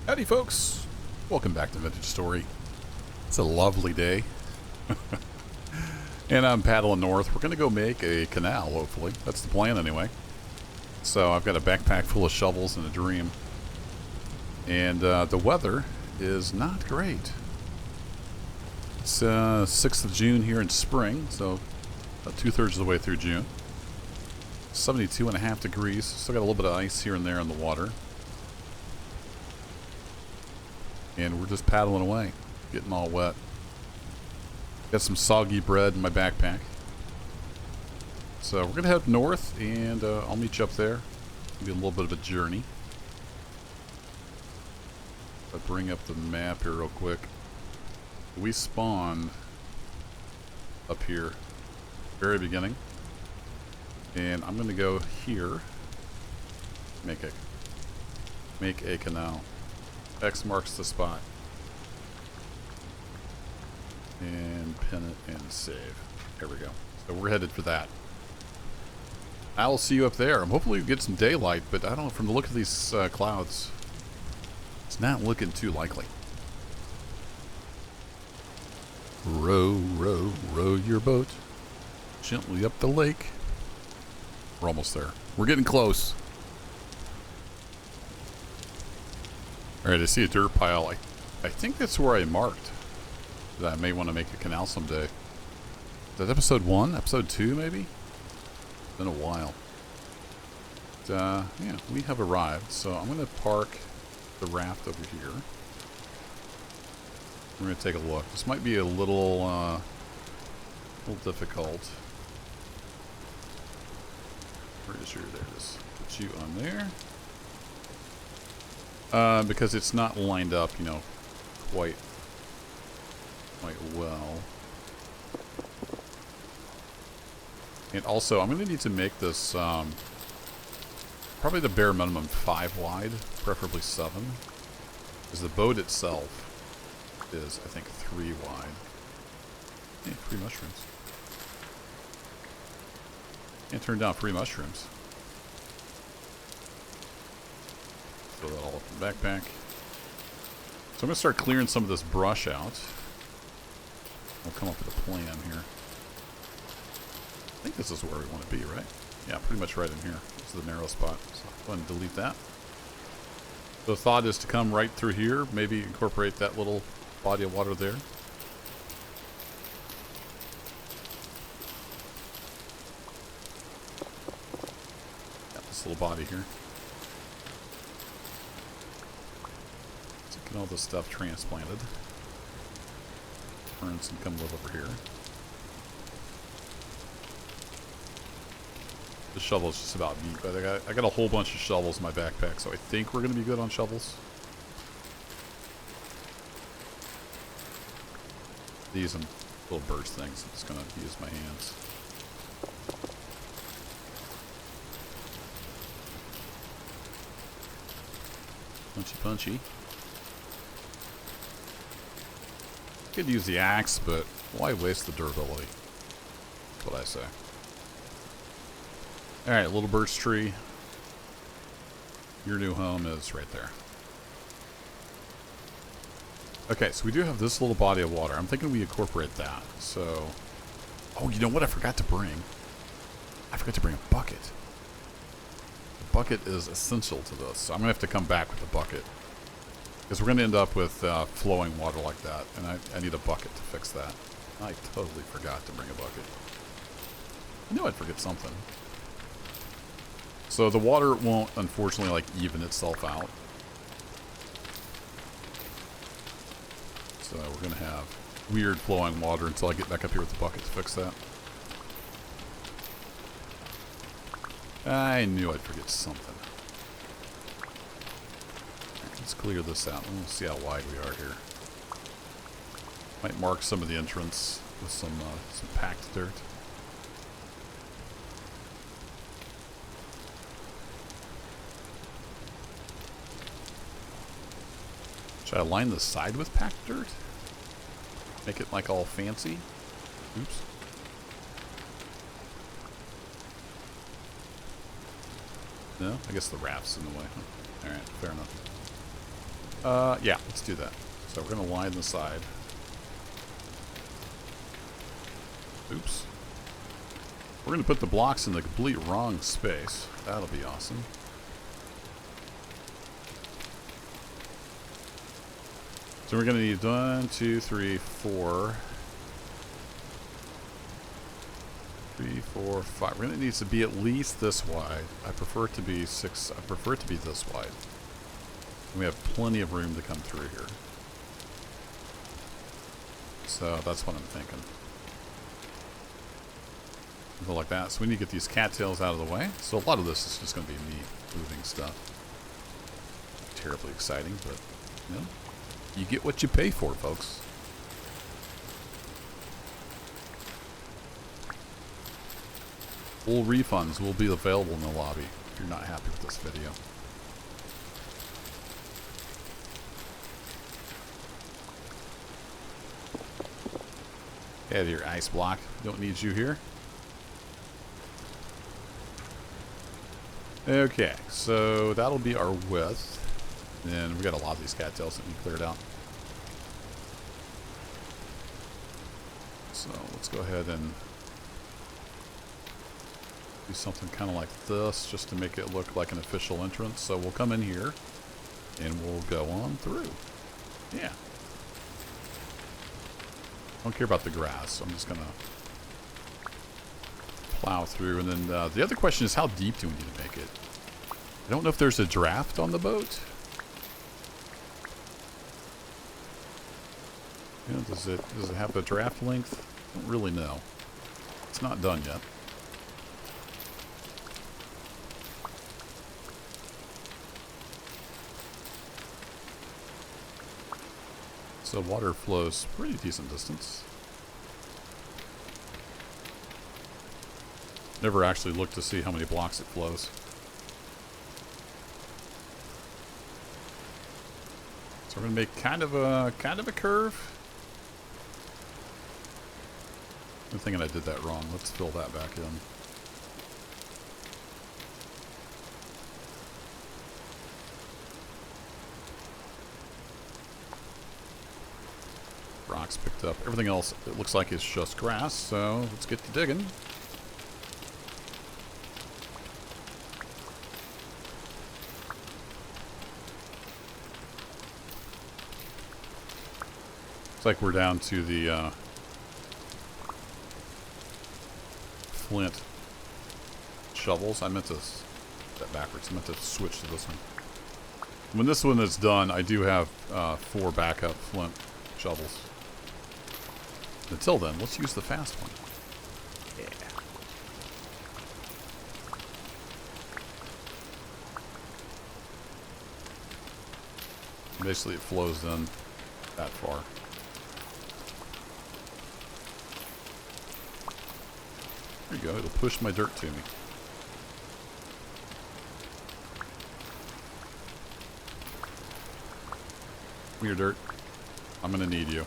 Howdy folks, welcome back to Vintage Story. It's a lovely day and I'm paddling north. We're going to go make a canal, hopefully. That's the plan anyway. So I've got a backpack full of shovels and a dream. And the weather is not great. It's 6th of June here in spring, so about 2/3 of the way through June. 72.5 degrees, still got a little bit of ice here and there in the water. And we're just paddling away, getting all wet. Got some soggy bread in my backpack. So we're going to head north, and I'll meet you up there. It'll be a little bit of a journey. I'll bring up the map here real quick. We spawned up here, very beginning. And I'm going to go here, make a canal. X marks the spot. And pin it and save. There we go. So we're headed for that. I'll see you up there. Hopefully we get some daylight, but I don't know, from the look of these clouds, it's not looking too likely. Row, row, row your boat gently up the lake. We're almost there. We're getting close. Alright, I see a dirt pile. I think that's where I marked that I may want to make a canal someday. Is that episode 1? Episode 2, maybe? It's been a while. But, yeah, we have arrived. So I'm going to park the raft over here. We're going to take a look. This might be a little difficult. Where is your? There it is. Put you on there. Because it's not lined up, you know, quite well. And also, I'm going to need to make this probably the bare minimum 5 wide, preferably 7. Because the boat itself is, I think, 3 wide. Hey, free mushrooms. Can't turn down free mushrooms. Throw that all up in the backpack. So I'm going to start clearing some of this brush out. We'll come up with a plan here. I think this is where we want to be, right? Yeah, pretty much right in here. This is the narrow spot. So go ahead and delete that. The thought is to come right through here, maybe incorporate that little body of water there. Got this little body here. Get all this stuff transplanted. Ferns can come live over here. The shovel is just about neat, but I got a whole bunch of shovels in my backpack, so I think we're going to be good on shovels. These and little birch things, I'm just going to use my hands. Punchy punchy. Could use the axe, but why waste the durability? That's what I say. Alright, little birch tree. Your new home is right there. Okay, so we do have this little body of water. I'm thinking we incorporate that. So, oh, you know what I forgot to bring? I forgot to bring a bucket. The bucket is essential to this. So I'm going to have to come back with a bucket. Because we're going to end up with flowing water like that. And I need a bucket to fix that. I totally forgot to bring a bucket. I knew I'd forget something. So the water won't, unfortunately, like, even itself out. So we're going to have weird flowing water until I get back up here with the bucket to fix that. I knew I'd forget something. Let's clear this out. We'll see how wide we are here. Might mark some of the entrance with some packed dirt. Should I line the side with packed dirt? Make it like all fancy? Oops. No? I guess the raft's in the way. Huh? Alright, fair enough. Yeah, let's do that. So we're going to line the side. Oops. We're going to put the blocks in the complete wrong space. That'll be awesome. So we're going to need 1, 2, 3, 4. 3, 4, 5. We're going to need to be at least this wide. I prefer it to be 6. I prefer it to be this wide. And we have plenty of room to come through here. So that's what I'm thinking. Go like that. So we need to get these cattails out of the way. So a lot of this is just going to be me moving stuff. Not terribly exciting, but you know, you get what you pay for, folks. Full refunds will be available in the lobby if you're not happy with this video. Get out of here, ice block. Don't need you here. Okay, so that'll be our width. And we got a lot of these cattails that need cleared out. So let's go ahead and do something kind of like this just to make it look like an official entrance. So we'll come in here and we'll go on through. Yeah. I don't care about the grass, so I'm just going to plow through. And then the other question is, how deep do we need to make it? I don't know if there's a draft on the boat. You know, does it have the draft length? I don't really know. It's not done yet. So water flows pretty decent distance. Never actually looked to see how many blocks it flows. So we're gonna make kind of a curve. I'm thinking I did that wrong. Let's fill that back in. Rocks picked up. Everything else, it looks like it's just grass, so let's get to digging. Looks like we're down to the flint shovels. I meant to that backwards. I meant to switch to this one. When this one is done, I do have 4 backup flint shovels. Until then, let's use the fast one. Yeah. Basically, it flows in that far. There you go. It'll push my dirt to me. Come here, dirt. I'm going to need you.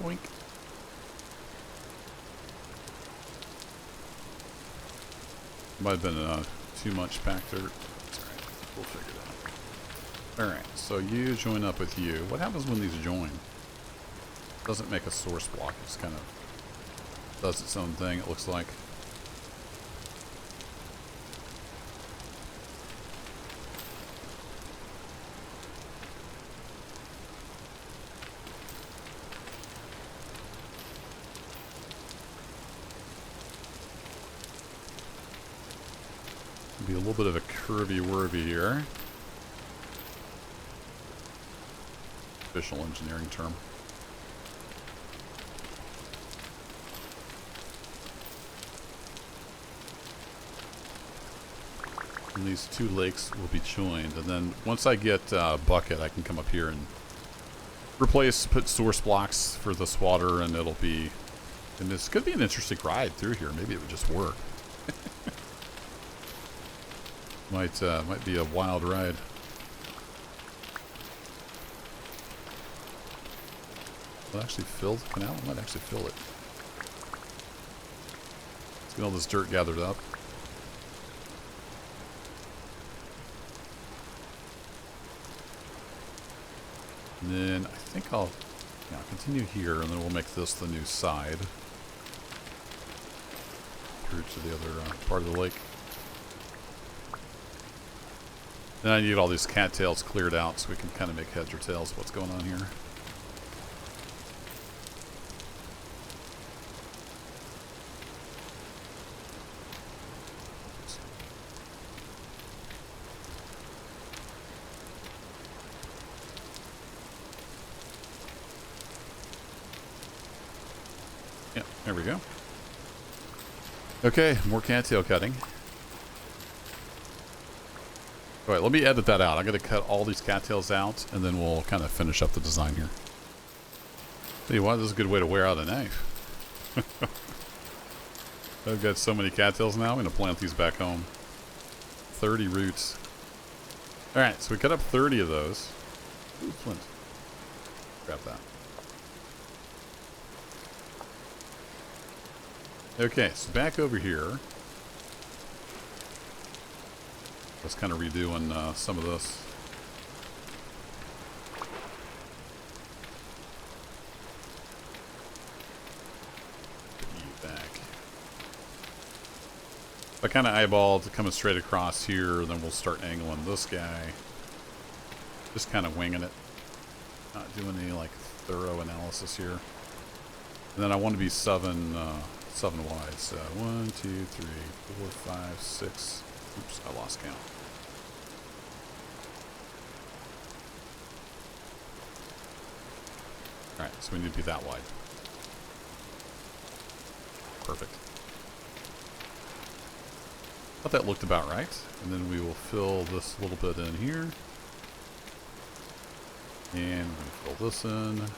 Boink. Might have been too much packed dirt. That's alright. We'll figure it out. Alright, so you join up with you. What happens when these join? It doesn't make a source block. It just kind of does its own thing, it looks like. Be a little bit of a curvy-wurvy here. Official engineering term. And these 2 lakes will be joined, and then once I get a bucket, I can come up here and put source blocks for this water, and it'll be, and this could be an interesting ride through here. Maybe it would just work. Might be a wild ride. Will it actually fill the canal? It might actually fill it. Get all this dirt gathered up. And then I think I'll continue here, and then we'll make this the new side. Through to the other part of the lake. Then I need all these cattails cleared out so we can kind of make heads or tails of what's going on here. Yeah, there we go. Okay, more cattail cutting. Alright, let me edit that out. I'm going to cut all these cattails out, and then we'll kind of finish up the design here. Tell you what, this is a good way to wear out a knife. I've got so many cattails now, I'm going to plant these back home. 30 roots. Alright, so we cut up 30 of those. Ooh, flint. Grab that. Okay, so back over here. Just kind of redoing some of this. Put you back. I kind of eyeballed coming straight across here, then we'll start angling this guy. Just kind of winging it. Not doing any like thorough analysis here. And then I want to be seven wide. So 1, 2, 3, 4, 5, 6. Oops, I lost count. Alright, so we need to be that wide. Perfect. Thought that looked about right. And then we will fill this little bit in here. And we'll fill this in.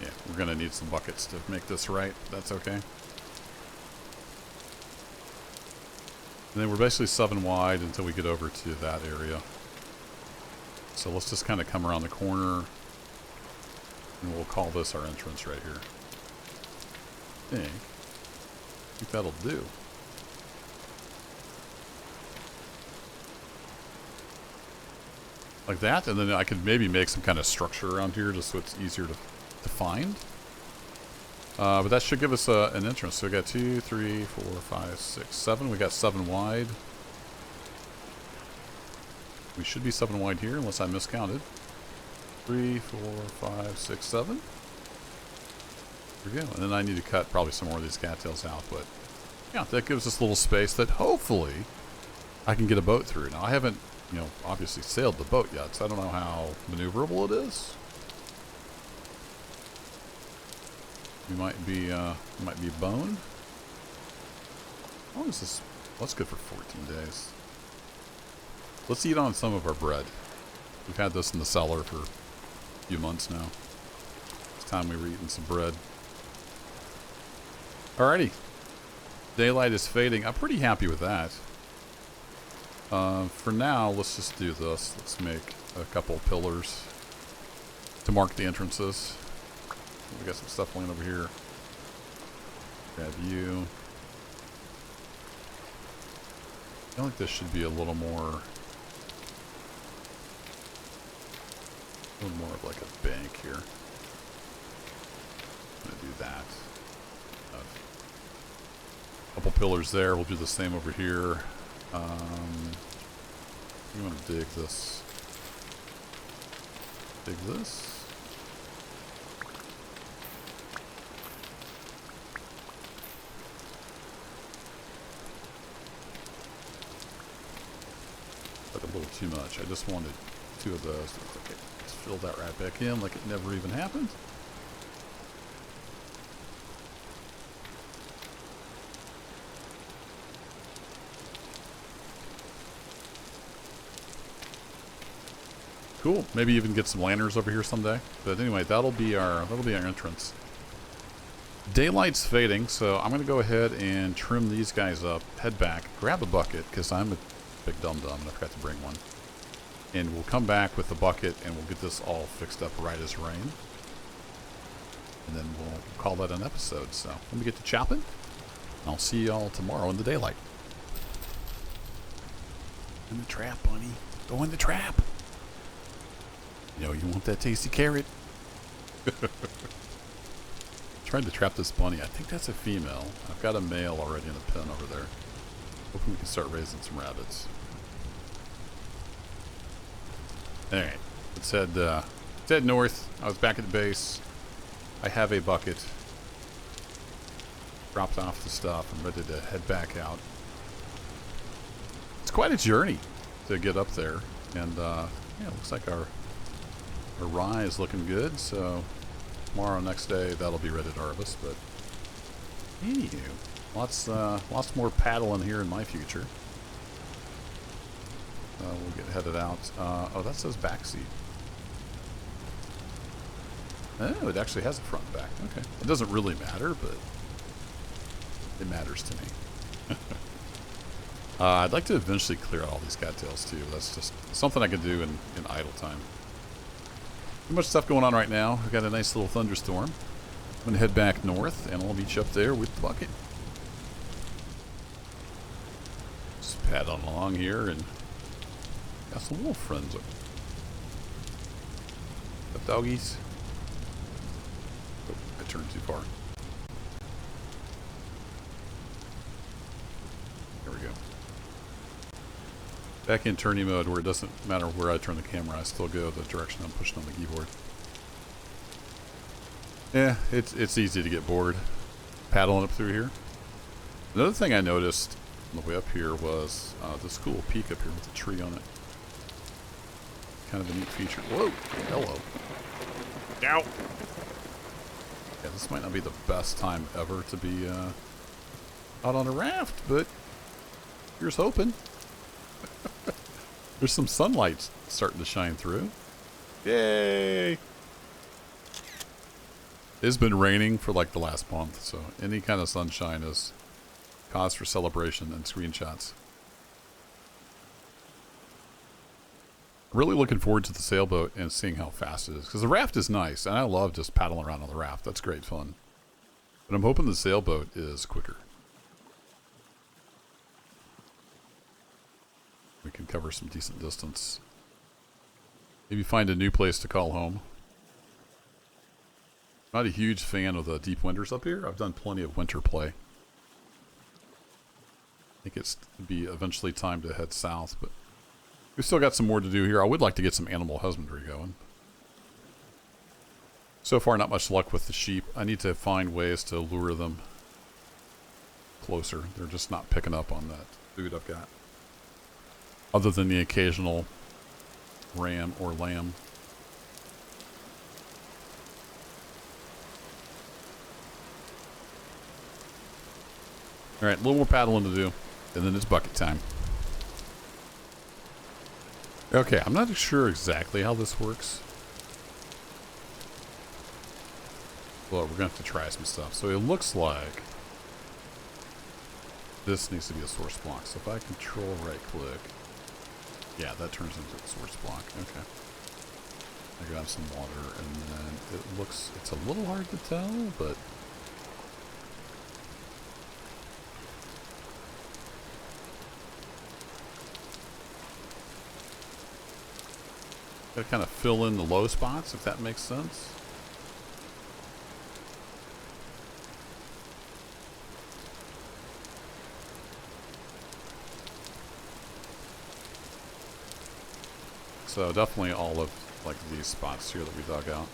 Yeah, we're going to need some buckets to make this right. That's okay. And then we're basically 7 wide until we get over to that area. So let's just kind of come around the corner. And we'll call this our entrance right here. I think that'll do. Like that, and then I could maybe make some kind of structure around here just so it's easier to find. But that should give us an entrance. So we got 2, 3, 4, 5, 6, 7. We got 7 wide. We should be 7 wide here, unless I miscounted. 3, 4, 5, 6, 7. There we go. And then I need to cut probably some more of these cattails out. But yeah, that gives us a little space that hopefully I can get a boat through. Now I haven't, obviously sailed the boat yet, so I don't know how maneuverable it is. We might be boned. How long is this? Well, that's good for 14 days. Let's eat on some of our bread. We've had this in the cellar for a few months now. It's time we were eating some bread. Alrighty. Daylight is fading. I'm pretty happy with that. For now, let's just do this. Let's make a couple pillars to mark the entrances. We got some stuff laying over here. Grab you. I feel like this should be a little more of like a bank here. I'm gonna do that. A couple pillars there. We'll do the same over here. You want to dig this? Dig this. Like a little too much. I just wanted 2 of those. Okay, let's fill that right back in like it never even happened. Cool. Maybe even get some lanterns over here someday. But anyway, that'll be our entrance. Daylight's fading, so I'm gonna go ahead and trim these guys up, head back, grab a bucket, because I'm a big dum-dum and I forgot to bring one. And we'll come back with the bucket and we'll get this all fixed up right as rain. And then we'll call that an episode. So let me get to chopping. I'll see y'all tomorrow in the daylight. In the trap, bunny. Go in the trap. You know, you want that tasty carrot. Trying to trap this bunny. I think that's a female. I've got a male already in a pen over there. Hoping we can start raising some rabbits. Alright, let's head north. I was back at the base. I have a bucket. Dropped off the stuff. I'm ready to head back out. It's quite a journey to get up there. And, yeah, it looks like our rye is looking good. So, tomorrow, next day, that'll be ready to harvest. But, anywho, lots more paddling here in my future. We'll get headed out. Oh, that says backseat. Oh, it actually has a front and back. Okay. It doesn't really matter, but it matters to me. I'd like to eventually clear out all these cattails, too. That's just something I can do in idle time. Too much stuff going on right now. We've got a nice little thunderstorm. I'm going to head back north, and I'll meet you up there with the bucket. Just paddling along here, and got some wolf friends. Up doggies. Oh, I turned too far. There we go. Back in tourney mode where it doesn't matter where I turn the camera, I still go the direction I'm pushing on the keyboard. Yeah, it's easy to get bored paddling up through here. Another thing I noticed on the way up here was this cool peak up here with a tree on it. Kind of a neat feature. Whoa! Hello. Ow! Yeah, this might not be the best time ever to be out on a raft, but here's hoping. There's some sunlight starting to shine through. Yay! It's been raining for like the last month, so any kind of sunshine is cause for celebration and screenshots. Really looking forward to the sailboat and seeing how fast it is. Because the raft is nice, and I love just paddling around on the raft. That's great fun. But I'm hoping the sailboat is quicker. We can cover some decent distance. Maybe find a new place to call home. Not a huge fan of the deep winters up here. I've done plenty of winter play. I think it's be eventually time to head south, but we've still got some more to do here. I would like to get some animal husbandry going. So far, not much luck with the sheep. I need to find ways to lure them closer. They're just not picking up on that food I've got. Other than the occasional ram or lamb. Alright, a little more paddling to do, and then it's bucket time. Okay, I'm not sure exactly how this works. Well, we're going to have to try some stuff. So it looks like this needs to be a source block. So if I control right click, yeah, that turns into a source block. Okay. I grab some water, and then it looks, it's a little hard to tell, but gotta kind of fill in the low spots, if that makes sense. So definitely all of like these spots here that we dug out.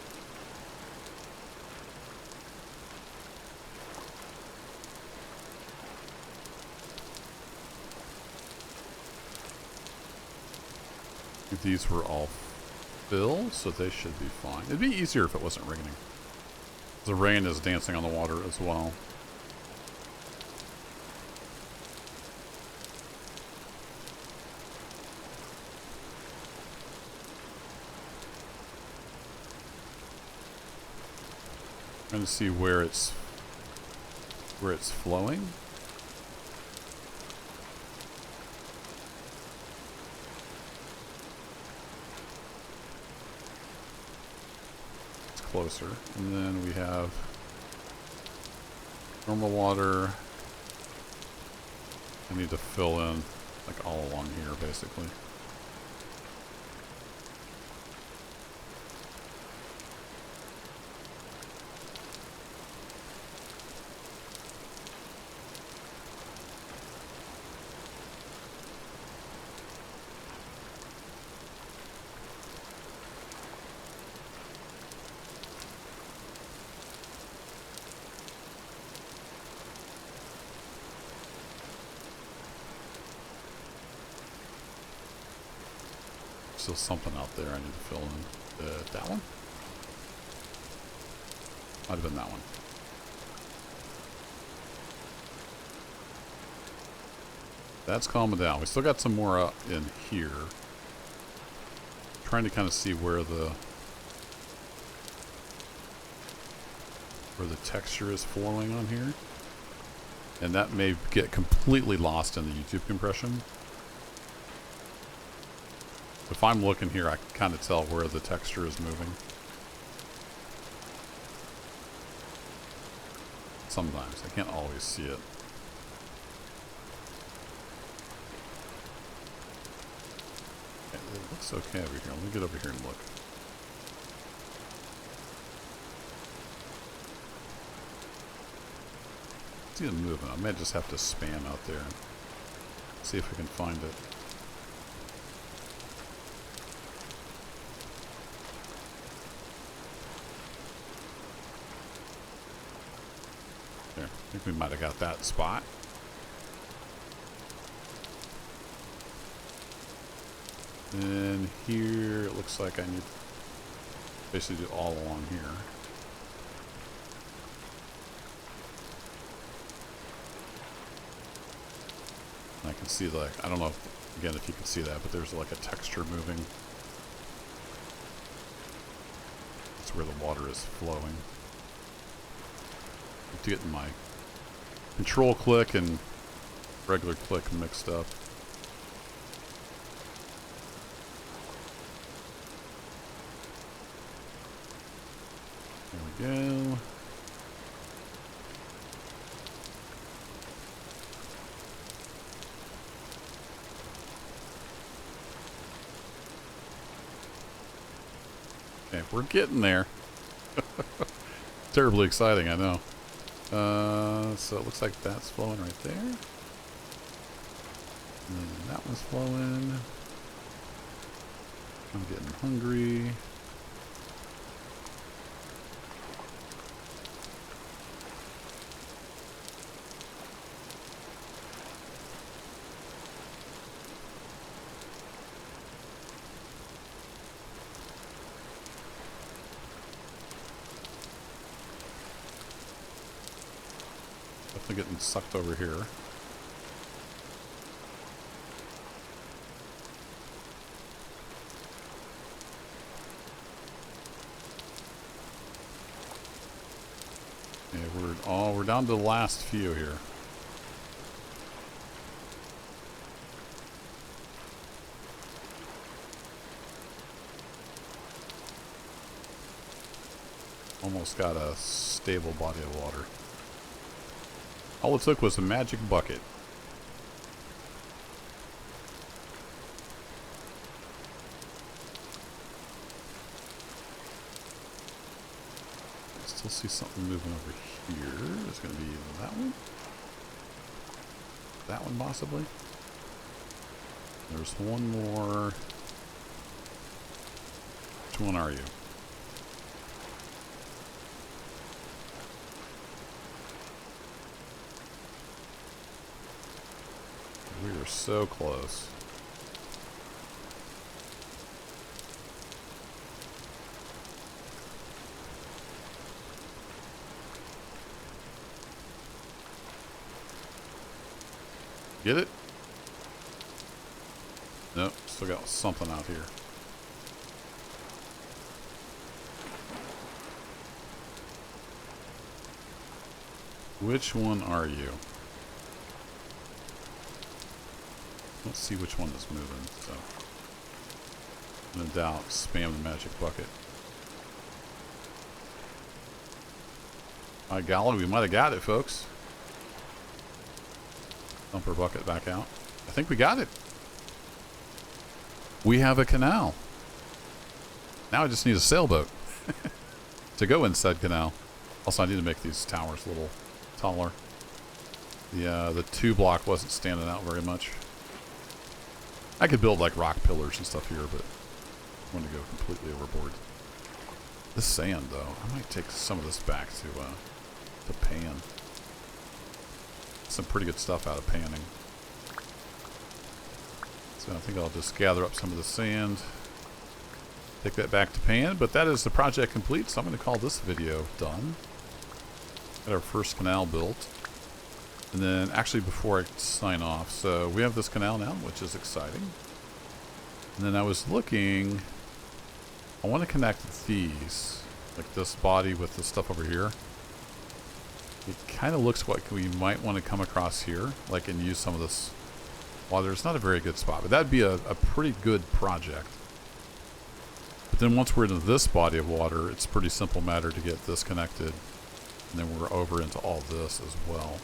These were all filled, so they should be fine. It'd be easier if it wasn't raining. The rain is dancing on the water as well. Trying to see where it's flowing. closer. And then we have normal water. I need to fill in like all along here basically. Still something out there I need to fill in. That one? Might have been that one. That's calming down. We still got some more up in here. Trying to kind of see where the texture is flowing on here. And that may get completely lost in the YouTube compression. If I'm looking here, I can kind of tell where the texture is moving. Sometimes. I can't always see it. Okay, it looks okay over here. Let me get over here and look. See it moving. I might just have to spam out there and see if we can find it. I think we might have got that spot. And here it looks like I need to basically do all along here. And I can see like, I don't know if, again if you can see that, but there's like a texture moving. That's where the water is flowing. To get my control click and regular click mixed up. There we go. Okay, we're getting there. Terribly exciting, I know. So it looks like that's flowing right there. And then that one's flowing. I'm getting hungry. Definitely getting sucked over here. Yeah, we're down to the last few here. Almost got a stable body of water. All it took was a magic bucket. I still see something moving over here. There's going to be that one. That one possibly. There's one more. Which one are you? We are so close. Get it? Nope, still got something out here. Which one are you? Let's see which one is moving, so. No doubt, spam the magic bucket. My golly, we might have got it, folks. Dump our bucket back out. I think we got it. We have a canal. Now I just need a sailboat to go in said canal. Also, I need to make these towers a little taller. The 2 block wasn't standing out very much. I could build like rock pillars and stuff here, but I want to go completely overboard. This sand, though, I might take some of this back to pan. Some pretty good stuff out of panning. So I think I'll just gather up some of the sand, take that back to pan, but that is the project complete, so I'm going to call this video done. Got our first canal built. And then, actually, before I sign off, so we have this canal now, which is exciting. And then I was looking, I want to connect these, like this body with this stuff over here. It kind of looks like we might want to come across here, like, and use some of this water. It's not a very good spot, but that'd be a pretty good project. But then once we're into this body of water, it's a pretty simple matter to get this connected. And then we're over into all this as well.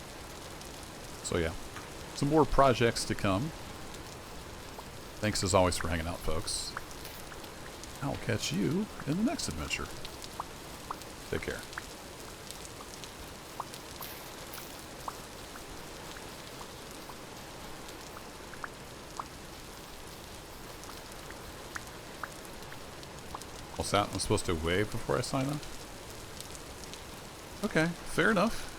So yeah, some more projects to come. Thanks as always for hanging out, folks. I'll catch you in the next adventure. Take care. What's that? I'm supposed to wave before I sign off? Okay, fair enough.